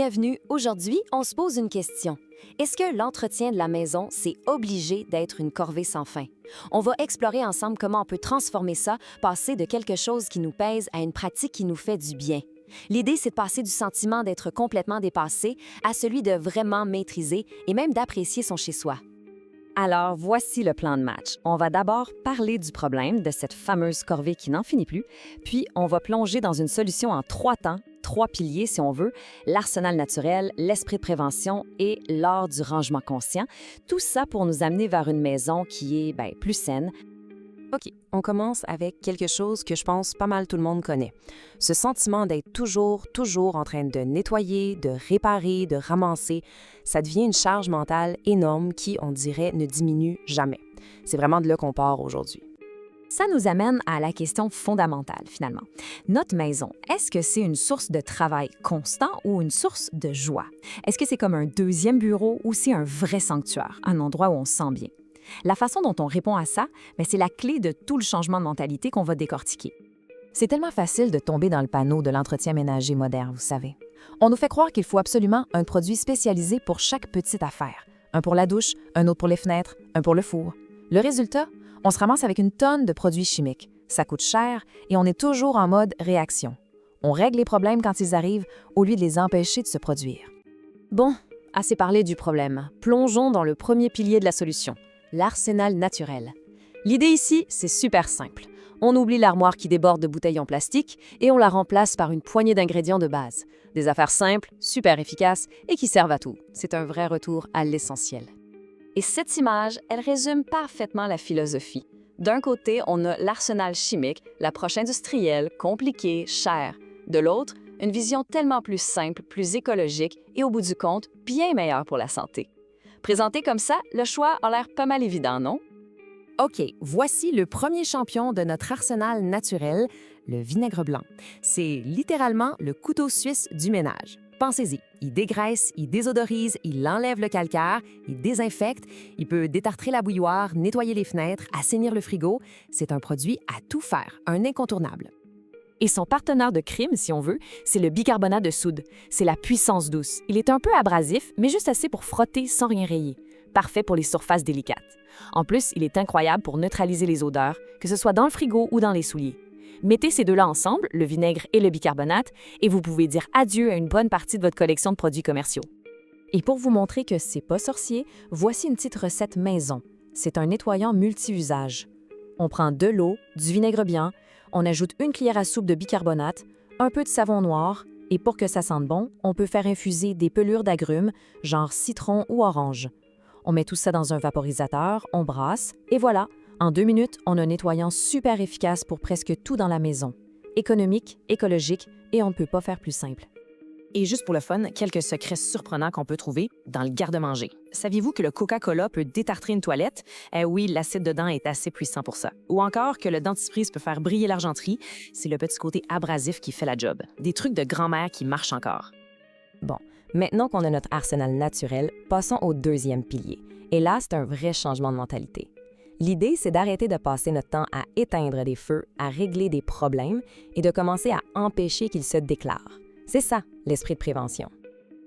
Bienvenue. Aujourd'hui, on se pose une question. Est-ce que l'entretien de la maison, c'est obligé d'être une corvée sans fin? On va explorer ensemble comment on peut transformer ça, passer de quelque chose qui nous pèse à une pratique qui nous fait du bien. L'idée, c'est de passer du sentiment d'être complètement dépassé à celui de vraiment maîtriser et même d'apprécier son chez-soi. Alors, voici le plan de match. On va d'abord parler du problème de cette fameuse corvée qui n'en finit plus, puis on va plonger dans une solution en 3 temps, 3 piliers si on veut, l'arsenal naturel, l'esprit de prévention et l'art du rangement conscient. Tout ça pour nous amener vers une maison qui est plus saine. OK, on commence avec quelque chose que je pense pas mal tout le monde connaît. Ce sentiment d'être toujours en train de nettoyer, de réparer, de ramasser, ça devient une charge mentale énorme qui, on dirait, ne diminue jamais. C'est vraiment de là qu'on part aujourd'hui. Ça nous amène à la question fondamentale, finalement. Notre maison, est-ce que c'est une source de travail constant ou une source de joie? Est-ce que c'est comme un deuxième bureau ou c'est un vrai sanctuaire, un endroit où on se sent bien? La façon dont on répond à ça, c'est la clé de tout le changement de mentalité qu'on va décortiquer. C'est tellement facile de tomber dans le panneau de l'entretien ménager moderne, vous savez. On nous fait croire qu'il faut absolument un produit spécialisé pour chaque petite affaire. Un pour la douche, un autre pour les fenêtres, un pour le four. Le résultat, on se ramasse avec une tonne de produits chimiques. Ça coûte cher et on est toujours en mode réaction. On règle les problèmes quand ils arrivent au lieu de les empêcher de se produire. Bon, assez parlé du problème. Plongeons dans le premier pilier de la solution. L'arsenal naturel. L'idée ici, c'est super simple. On oublie l'armoire qui déborde de bouteilles en plastique et on la remplace par une poignée d'ingrédients de base. Des affaires simples, super efficaces et qui servent à tout. C'est un vrai retour à l'essentiel. Et cette image, elle résume parfaitement la philosophie. D'un côté, on a l'arsenal chimique, l'approche industrielle, compliquée, chère. De l'autre, une vision tellement plus simple, plus écologique et au bout du compte, bien meilleure pour la santé. Présenté comme ça, le choix a l'air pas mal évident, non? OK, voici le premier champion de notre arsenal naturel, le vinaigre blanc. C'est littéralement le couteau suisse du ménage. Pensez-y, il dégraisse, il désodorise, il enlève le calcaire, il désinfecte, il peut détartrer la bouilloire, nettoyer les fenêtres, assainir le frigo. C'est un produit à tout faire, un incontournable. Et son partenaire de crime, si on veut, c'est le bicarbonate de soude. C'est la puissance douce. Il est un peu abrasif, mais juste assez pour frotter sans rien rayer. Parfait pour les surfaces délicates. En plus, il est incroyable pour neutraliser les odeurs, que ce soit dans le frigo ou dans les souliers. Mettez ces deux-là ensemble, le vinaigre et le bicarbonate, et vous pouvez dire adieu à une bonne partie de votre collection de produits commerciaux. Et pour vous montrer que c'est pas sorcier, voici une petite recette maison. C'est un nettoyant multi-usage. On prend de l'eau, du vinaigre blanc, on ajoute 1 cuillère à soupe de bicarbonate, un peu de savon noir, et pour que ça sente bon, on peut faire infuser des pelures d'agrumes, genre citron ou orange. On met tout ça dans un vaporisateur, on brasse, et voilà, en 2 minutes, on a un nettoyant super efficace pour presque tout dans la maison. Économique, écologique, et on ne peut pas faire plus simple. Et juste pour le fun, quelques secrets surprenants qu'on peut trouver dans le garde-manger. Saviez-vous que le Coca-Cola peut détartrer une toilette? Oui, l'acide dedans est assez puissant pour ça. Ou encore que le dentifrice peut faire briller l'argenterie. C'est le petit côté abrasif qui fait la job. Des trucs de grand-mère qui marchent encore. Bon, maintenant qu'on a notre arsenal naturel, passons au deuxième pilier. Et là, c'est un vrai changement de mentalité. L'idée, c'est d'arrêter de passer notre temps à éteindre des feux, à régler des problèmes et de commencer à empêcher qu'ils se déclarent. C'est ça, l'esprit de prévention.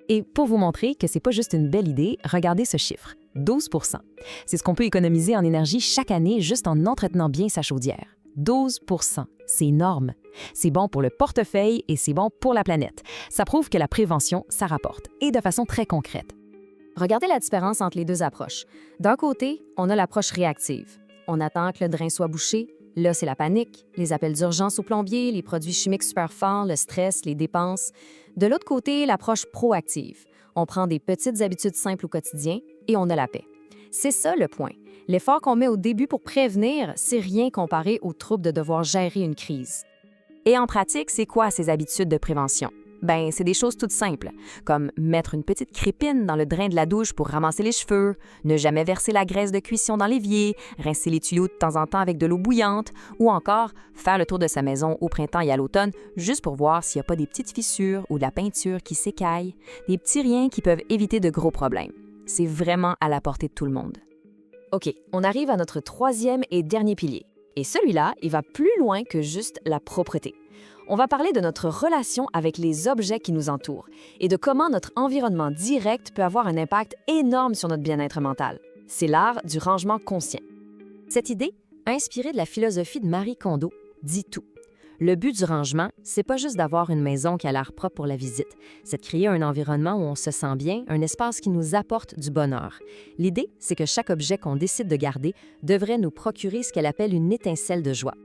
Et pour vous montrer que c'est pas juste une belle idée, regardez ce chiffre, 12 %. C'est ce qu'on peut économiser en énergie chaque année juste en entretenant bien sa chaudière. 12 %, c'est énorme. C'est bon pour le portefeuille et c'est bon pour la planète. Ça prouve que la prévention, ça rapporte, et de façon très concrète. Regardez la différence entre les deux approches. D'un côté, on a l'approche réactive. On attend que le drain soit bouché. Là, c'est la panique, les appels d'urgence au plombier, les produits chimiques super forts, le stress, les dépenses. De l'autre côté, l'approche proactive. On prend des petites habitudes simples au quotidien et on a la paix. C'est ça le point. L'effort qu'on met au début pour prévenir, c'est rien comparé au trouble de devoir gérer une crise. Et en pratique, c'est quoi ces habitudes de prévention? C'est des choses toutes simples, comme mettre une petite crépine dans le drain de la douche pour ramasser les cheveux, ne jamais verser la graisse de cuisson dans l'évier, rincer les tuyaux de temps en temps avec de l'eau bouillante, ou encore faire le tour de sa maison au printemps et à l'automne juste pour voir s'il n'y a pas des petites fissures ou de la peinture qui s'écaille, des petits riens qui peuvent éviter de gros problèmes. C'est vraiment à la portée de tout le monde. OK, on arrive à notre troisième et dernier pilier, Et celui-là, il va plus loin que juste la propreté. On va parler de notre relation avec les objets qui nous entourent et de comment notre environnement direct peut avoir un impact énorme sur notre bien-être mental. C'est l'art du rangement conscient. Cette idée, inspirée de la philosophie de Marie Kondo, dit tout. Le but du rangement, c'est pas juste d'avoir une maison qui a l'air propre pour la visite, c'est de créer un environnement où on se sent bien, un espace qui nous apporte du bonheur. L'idée, c'est que chaque objet qu'on décide de garder devrait nous procurer ce qu'elle appelle une étincelle de joie.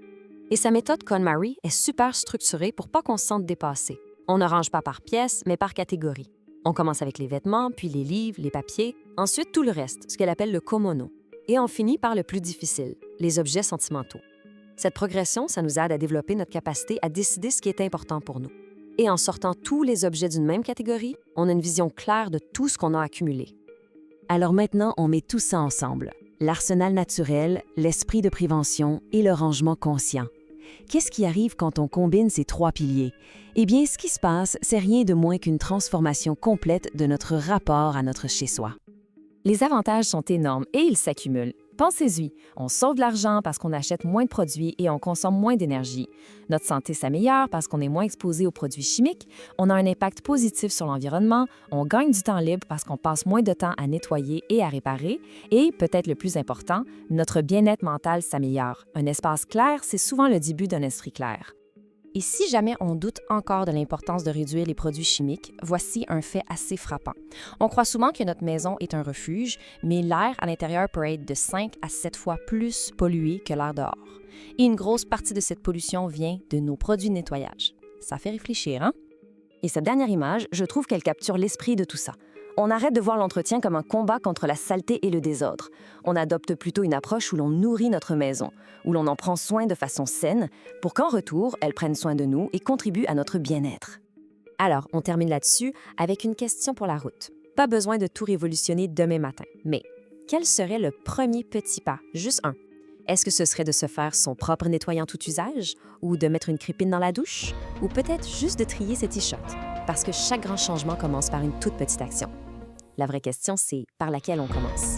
Et sa méthode KonMari est super structurée pour pas qu'on se sente dépassé. On ne range pas par pièce, mais par catégorie. On commence avec les vêtements, puis les livres, les papiers, ensuite tout le reste, ce qu'elle appelle le komono. Et on finit par le plus difficile, les objets sentimentaux. Cette progression, ça nous aide à développer notre capacité à décider ce qui est important pour nous. Et en sortant tous les objets d'une même catégorie, on a une vision claire de tout ce qu'on a accumulé. Alors maintenant, on met tout ça ensemble. L'arsenal naturel, l'esprit de prévention et le rangement conscient. Qu'est-ce qui arrive quand on combine ces trois piliers? Eh bien, ce qui se passe, c'est rien de moins qu'une transformation complète de notre rapport à notre chez-soi. Les avantages sont énormes et ils s'accumulent. Pensez-y, on sauve de l'argent parce qu'on achète moins de produits et on consomme moins d'énergie. Notre santé s'améliore parce qu'on est moins exposé aux produits chimiques, on a un impact positif sur l'environnement, on gagne du temps libre parce qu'on passe moins de temps à nettoyer et à réparer, et, peut-être le plus important, notre bien-être mental s'améliore. Un espace clair, c'est souvent le début d'un esprit clair. Et si jamais on doute encore de l'importance de réduire les produits chimiques, voici un fait assez frappant. On croit souvent que notre maison est un refuge, mais l'air à l'intérieur peut être de 5 à 7 fois plus pollué que l'air dehors. Et une grosse partie de cette pollution vient de nos produits de nettoyage. Ça fait réfléchir, hein? Et cette dernière image, je trouve qu'elle capture l'esprit de tout ça. On arrête de voir l'entretien comme un combat contre la saleté et le désordre. On adopte plutôt une approche où l'on nourrit notre maison, où l'on en prend soin de façon saine, pour qu'en retour, elle prenne soin de nous et contribue à notre bien-être. Alors, on termine là-dessus avec une question pour la route. Pas besoin de tout révolutionner demain matin, mais quel serait le premier petit pas, juste un? Est-ce que ce serait de se faire son propre nettoyant tout usage, ou de mettre une crépine dans la douche, ou peut-être juste de trier ses t-shirts? Parce que chaque grand changement commence par une toute petite action. La vraie question, c'est par laquelle on commence.